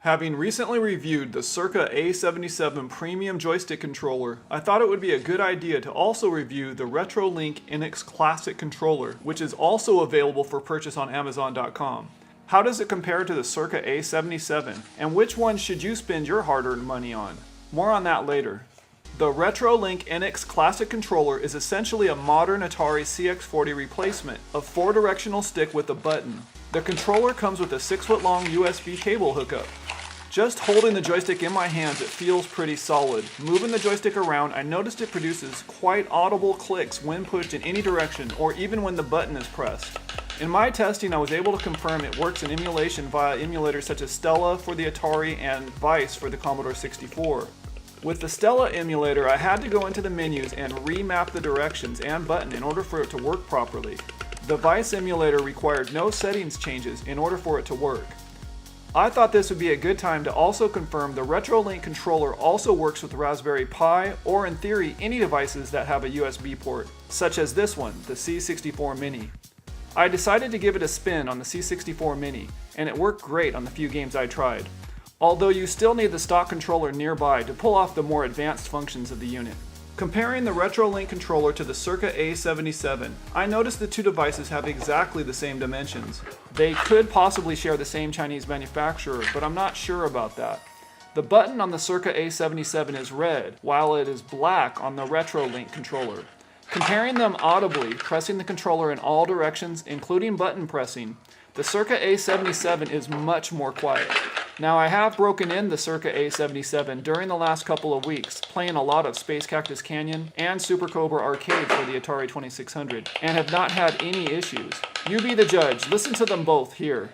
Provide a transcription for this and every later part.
Having recently reviewed the Cirka A77 premium joystick controller, I thought it would be a good idea to also review the RetroLink Innex Classic controller, which is also available for purchase on Amazon.com. How does it compare to the Cirka A77, and which one should you spend your hard-earned money on? More on that later. The RetroLink Innex Classic controller is essentially a modern Atari CX40 replacement, a 4-directional stick with a button. The controller comes with a 6-foot-long USB cable hookup. Just holding the joystick in my hands, it feels pretty solid. Moving the joystick around, I noticed it produces quite audible clicks when pushed in any direction, or even when the button is pressed. In my testing, I was able to confirm it works in emulation via emulators such as Stella for the Atari and Vice for the Commodore 64. With the Stella emulator, I had to go into the menus and remap the directions and button in order for it to work properly. The Vice emulator required no settings changes in order for it to work. I thought this would be a good time to also confirm the RetroLink controller also works with Raspberry Pi, or in theory any devices that have a USB port, such as this one, the C64 Mini. I decided to give it a spin on the C64 Mini, and it worked great on the few games I tried, although you still need the stock controller nearby to pull off the more advanced functions of the unit. Comparing the RetroLink controller to the Cirka A77, I noticed the two devices have exactly the same dimensions. They could possibly share the same Chinese manufacturer, but I'm not sure about that. The button on the Cirka A77 is red, while it is black on the RetroLink controller. Comparing them audibly, pressing the controller in all directions, including button pressing, the Cirka A77 is much more quiet. Now, I have broken in the Cirka A77 during the last couple of weeks, playing a lot of Space Cactus Canyon and Super Cobra Arcade for the Atari 2600, and have not had any issues. You be the judge, listen to them both here.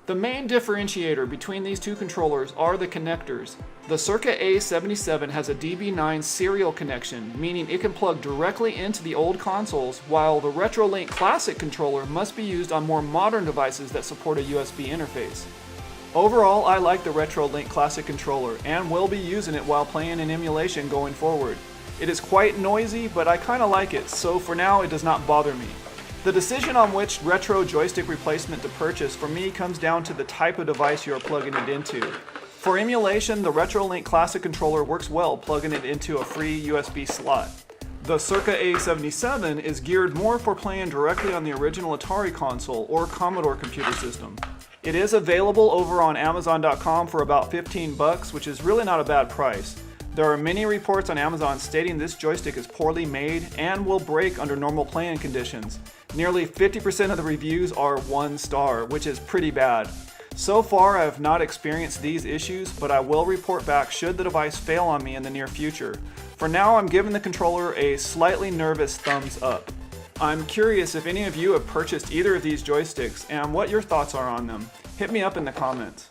The main differentiator between these two controllers are the connectors. The Cirka A77 has a DB9 serial connection, meaning it can plug directly into the old consoles, while the RetroLink Classic controller must be used on more modern devices that support a USB interface. Overall, I like the RetroLink Classic controller and will be using it while playing in emulation going forward. It is quite noisy, but I kinda like it, so for now it does not bother me. The decision on which retro joystick replacement to purchase for me comes down to the type of device you are plugging it into. For emulation, the RetroLink Classic controller works well plugging it into a free USB slot. The Cirka A77 is geared more for playing directly on the original Atari console or Commodore computer system. It is available over on Amazon.com for about $15, which is really not a bad price. There are many reports on Amazon stating this joystick is poorly made and will break under normal playing conditions. Nearly 50% of the reviews are 1 star, which is pretty bad. So far, I have not experienced these issues, but I will report back should the device fail on me in the near future. For now, I'm giving the controller a slightly nervous thumbs up. I'm curious if any of you have purchased either of these joysticks and what your thoughts are on them. Hit me up in the comments.